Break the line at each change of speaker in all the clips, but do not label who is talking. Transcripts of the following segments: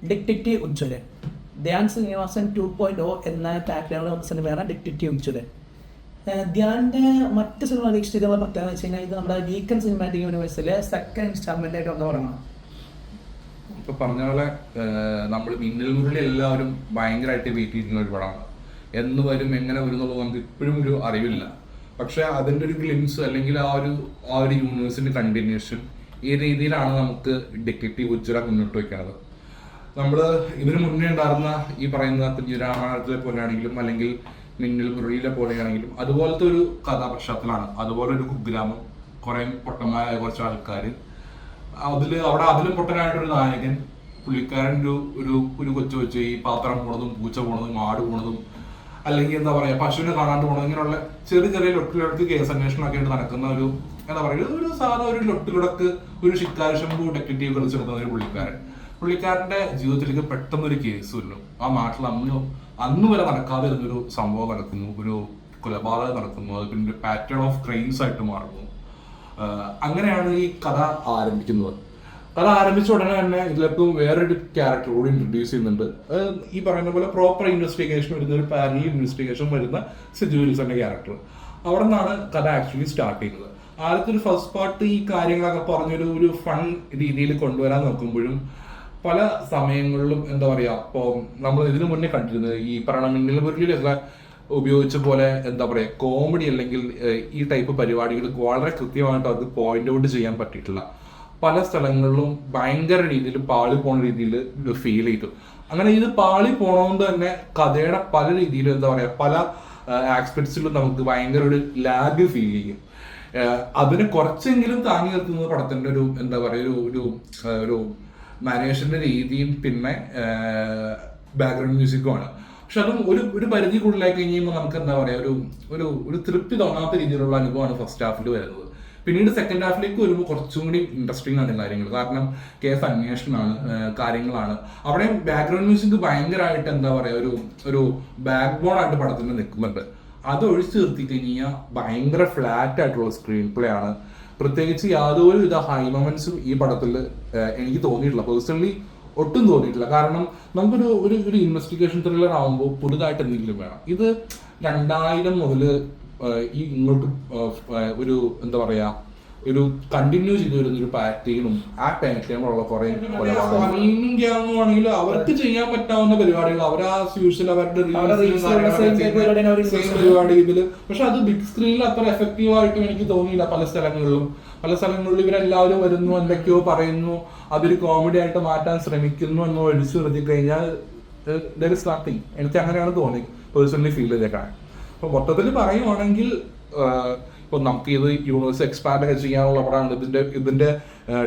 Detective Ujjwal, Dhyan Sreenivasan 2.0 എന്ന ടാഗ്ലൈനുള്ള സിനിമയാണ് detective Ujjwal. ധ്യാൻ്റെ മറ്റ് സിനിമ വീക്ഷിച്ചിട്ടുള്ള പ്രത്യേകത വെച്ച് കഴിഞ്ഞാൽ ഇത് നമ്മുടെ വീക്കെൻഡ് സിനിമാറ്റിക് യൂണിവേഴ്സിലെ സെക്കൻഡ് ഇൻസ്റ്റാൾമെൻ്റ് ആയിട്ട് വന്ന പടമാണ്.
ഇപ്പോൾ പറഞ്ഞ പോലെ നമ്മൾ മിന്നൽ മുരളി എല്ലാവരും ഭയങ്കരമായിട്ട് വെയിറ്റ് ചെയ്യുന്ന ഒരു പടമാണ്. എന്ന് വരും എങ്ങനെ വരും എന്നുള്ളത് നമുക്ക് ഇപ്പോഴും ഒരു അറിവില്ല. പക്ഷെ അതിൻ്റെ ഒരു ഗ്ലിംസ് അല്ലെങ്കിൽ ആ ഒരു യൂണിവേഴ്സിൻ്റെ കണ്ടിന്യൂഷൻ ഈ രീതിയിലാണ് നമുക്ക് ഡിറ്റക്റ്റീവ് ഉജ്ജ്വല മുന്നോട്ട് വയ്ക്കുന്നത്. നമ്മൾ ഇതിനു മുന്നേ ഉണ്ടായിരുന്ന ഈ പറയുന്ന കുഞ്ഞിരാമായണത്തിലെ പോലെയാണെങ്കിലും അല്ലെങ്കിൽ മിന്നൽ മുരളിയിലെ പോലെയാണെങ്കിലും അതുപോലത്തെ ഒരു കഥാപശ്ചാത്തലമാണ്. അതുപോലെ ഒരു കുഗ്രാമം, കുറേ പൊട്ടന്മാരായ കുറച്ച് ആൾക്കാർ, അതിലും പൊട്ടനായിട്ടൊരു നായകൻ, പുള്ളിക്കാരൻ ഒരു കൊച്ചു ഈ പാത്രം പോണതും പൂച്ച പോണതും ആട് പോണതും അല്ലെങ്കിൽ എന്താ പറയുക പശുവിനെ കാണാണ്ട് പോണതും ഇങ്ങനെയുള്ള ചെറിയ ലൊട്ടിലൊടക്ക് കേസ് അന്വേഷണമൊക്കെ ആയിട്ട് നടക്കുന്ന ഒരു എന്താ പറയുക ഒരു സാധാരണ ഒരു ലൊട്ടിലൊടക്ക് ഒരു ഷിക്കാരി ശംഭു ഡിറ്റക്റ്റീവ് കളിച്ച് നടക്കുന്ന ഒരു പുള്ളിക്കാരൻ്റെ ജീവിതത്തിലേക്ക് പെട്ടെന്നൊരു കേസ് വരുന്നു. ആ നാട്ടിൽ അന്ന് വരെ നടക്കാതെ ഇരുന്നൊരു സംഭവം നടക്കുന്നു, ഒരു കൊലപാതകം നടക്കുന്നു, അത് പിന്നെ പാറ്റേൺ ഓഫ് ക്രൈംസ് ആയിട്ട് മാറുന്നു. അങ്ങനെയാണ് ഈ കഥ ആരംഭിക്കുന്നത്. കഥ ആരംഭിച്ച ഉടനെ തന്നെ ഇതിലിപ്പോൾ വേറൊരു ക്യാരക്ടർ കൂടി ഇൻട്രൊഡ്യൂസ് ചെയ്യുന്നുണ്ട്. ഈ പറയുന്ന പോലെ പ്രോപ്പർ ഇൻവെസ്റ്റിഗേഷൻ വരുന്ന ഒരു പാരലൽ ഇൻവെസ്റ്റിഗേഷൻ വരുന്ന സിജു വിൽസന്റെ ക്യാരക്ടർ. അവിടെ നിന്നാണ് കഥ ആക്ച്വലി സ്റ്റാർട്ട് ചെയ്യുന്നത്. ആദ്യത്തെ ഒരു ഫസ്റ്റ് പാർട്ട് ഈ കാര്യങ്ങളൊക്കെ പറഞ്ഞൊരു ഫൺ രീതിയിൽ കൊണ്ടുവരാൻ നോക്കുമ്പോഴും പല സമയങ്ങളിലും എന്താ പറയുക, ഇപ്പോൾ നമ്മൾ ഇതിനു മുന്നേ കണ്ടിരുന്നത് ഈ പറയുന്ന മിന്നൽ മുരളിയിലൊക്കെ ഉപയോഗിച്ച പോലെ എന്താ പറയുക കോമഡി അല്ലെങ്കിൽ ഈ ടൈപ്പ് പരിപാടികൾ വളരെ കൃത്യമായിട്ട് അത് പോയിന്റ് ഔട്ട് ചെയ്യാൻ പറ്റിയിട്ടില്ല. പല സ്ഥലങ്ങളിലും ഭയങ്കര രീതിയിൽ പാളി പോണ രീതിയിൽ ഫീൽ ചെയ്തു. അങ്ങനെ ഇത് പാളി പോണതുകൊണ്ട് തന്നെ കഥയുടെ പല രീതിയിലും എന്താ പറയുക പല ആസ്പെക്ട്സിലും നമുക്ക് ഭയങ്കര ഒരു ലാഗ് ഫീൽ ചെയ്യും. അതിനെ കുറച്ചെങ്കിലും താങ്ങി നിർത്തുന്നത് പടത്തിൻ്റെ ഒരു എന്താ പറയുക ഒരു മാനേഷന്റെ രീതിയും പിന്നെ ബാക്ക്ഗ്രൗണ്ട് മ്യൂസിക്കുമാണ്. പക്ഷെ അതും ഒരു പരിധി കൂടുതലായി കഴിയുമ്പോൾ നമുക്ക് എന്താ പറയുക ഒരു തൃപ്തി തോന്നാത്ത രീതിയിലുള്ള അനുഭവമാണ് ഫസ്റ്റ് ഹാഫിൽ വരുന്നത്. പിന്നീട് സെക്കൻഡ് ഹാഫിലേക്ക് വരുമ്പോൾ കുറച്ചും കൂടി ഇൻട്രസ്റ്റിംഗ് ആണ് കാര്യങ്ങൾ. കാരണം കേസ് അന്വേഷണമാണ്, കാര്യങ്ങളാണ്. അവിടെ ബാക്ക്ഗ്രൗണ്ട് മ്യൂസിക് ഭയങ്കരമായിട്ട് എന്താ പറയുക ഒരു ബാക്ക് ബോൺ ആയിട്ട് പടത്തിന് നിൽക്കുന്നുണ്ട്. അത് ഒഴിച്ചു നിർത്തി കഴിഞ്ഞാൽ ഭയങ്കര ഫ്ലാറ്റ് ആയിട്ടുള്ള സ്ക്രീൻ പ്ലേ ആണ്. പ്രത്യേകിച്ച് യാതൊരു വിധ ഹൈ മൊമെന്റ്സും ഈ പടത്തിൽ എനിക്ക് തോന്നിയിട്ടില്ല. പേഴ്സണലി ഒട്ടും തോന്നിയിട്ടില്ല. കാരണം നമുക്കൊരു ഇൻവെസ്റ്റിഗേഷൻ ത്രില്ലർ ആകുമ്പോൾ പുതുതായിട്ട് എന്തെങ്കിലും വേണം. ഇത് 2000 മുതൽ ഈ ഇങ്ങോട്ട് ഒരു എന്താ പറയാ ഒരു കണ്ടിന്യൂ ചെയ്തു വരുന്നൊരു പാറ്റേണും ആ പാറ്റേണുള്ള കുറെ ആണെങ്കിൽ അവർക്ക് ചെയ്യാൻ പറ്റാവുന്ന പരിപാടികൾ അവർ അവരുടെ പരിപാടി ഇതില്. പക്ഷെ അത് ബിഗ് സ്ക്രീനിൽ അത്ര എഫക്റ്റീവ് ആയിട്ടും എനിക്ക് തോന്നിയില്ല. പല സ്ഥലങ്ങളിലും ഇവരെല്ലാവരും വരുന്നു, എന്തൊക്കെയോ പറയുന്നു, അതൊരു കോമഡി ആയിട്ട് മാറ്റാൻ ശ്രമിക്കുന്നു എന്ന് ഒഴിച്ചു നിർത്തി കഴിഞ്ഞാൽ എനിക്ക് അങ്ങനെയാണ് തോന്നി പേഴ്സണലി ഫീൽ ചെയ്തേക്കാൻ. അപ്പൊ മൊത്തത്തിൽ പറയുവാണെങ്കിൽ ഇപ്പൊ നമുക്ക് ഇത് യൂണിവേഴ്സ് എക്സ്പാൻഡ് ഒക്കെ ചെയ്യാനുള്ള പടമാണ്. ഇതിന്റെ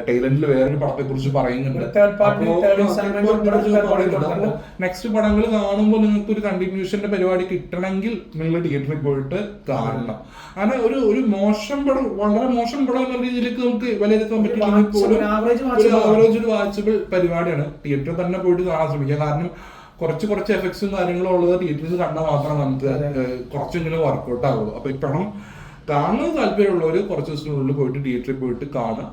ടൈലന്റിൽ വേറൊരു പടത്തെ കുറിച്ച് പറയുന്നുണ്ട്. നെക്സ്റ്റ് പടങ്ങൾ കാണുമ്പോൾ നിങ്ങൾക്ക് ഒരു കണ്ടിന്യൂഷന്റെ പരിപാടി കിട്ടണമെങ്കിൽ നിങ്ങൾ തിയേറ്ററിൽ പോയിട്ട് കാണണം. അങ്ങനെ ഒരു മോശം പടം, വളരെ മോശം പടം എന്ന രീതിയിലേക്ക് നമുക്ക് വിലയിരുത്താൻ പറ്റില്ല. ആവറേജ് ഒരു വാച്ചബിൾ പരിപാടിയാണ്. തിയേറ്ററിൽ തന്നെ പോയിട്ട് കാണാൻ ശ്രമിക്കുക. കാരണം കുറച്ച് എഫക്ട്സും കാര്യങ്ങളും ഉള്ളത് തിയേറ്ററിൽ കണ്ടാൽ മാത്രമേ നമുക്ക് കുറച്ചെങ്കിലും വർക്കൗട്ട് ആവുള്ളൂ. അപ്പൊ ഈ പടം കാണുന്നത് താല്പര്യമുള്ളവർ കുറച്ച് ദിവസത്തിനുള്ളിൽ പോയിട്ട് തിയേറ്ററിൽ പോയിട്ട് കാണുക.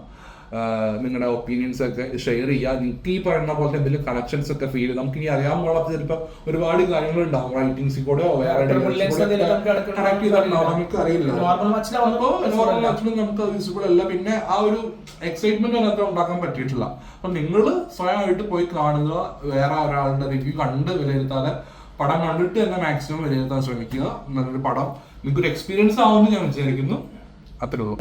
നിങ്ങളുടെ ഒപ്പീനിയൻസ് ഒക്കെ ഷെയർ ചെയ്യുക. നിങ്ങൾക്ക് ഈ പറയുന്ന പോലത്തെ എന്തെങ്കിലും കണക്ഷൻസ് ഒക്കെ ഫീൽ നമുക്ക് ഇനി അറിയാൻ പാടാത്ത ചിലപ്പോൾ ഒരുപാട് കാര്യങ്ങളുണ്ടാവും. റൈറ്റിംഗ്സിൽ കൂടെ വേറെ കണക്ട് ചെയ്തിട്ടുണ്ടാവും, നമുക്ക് അറിയില്ല. നോർമൽ മാച്ചിലും നമുക്ക് വിസിബിൾ അല്ല. പിന്നെ ആ ഒരു എക്സൈറ്റ്മെന്റ് അതിനകത്ത് ഉണ്ടാക്കാൻ പറ്റിയിട്ടില്ല. അപ്പൊ നിങ്ങൾ സ്വയമായിട്ട് പോയി കാണുക. വേറെ ഒരാളുടെ റിവ്യൂ കണ്ട് വിലയിരുത്താതെ പടം കണ്ടിട്ട് തന്നെ മാക്സിമം വിലയിരുത്താൻ ശ്രമിക്കുക. നല്ലൊരു പടം നിങ്ങൾക്കൊരു എക്സ്പീരിയൻസ് ആവുമെന്ന് ഞാൻ വിചാരിക്കുന്നു. അത്രേ ഉള്ളൂ.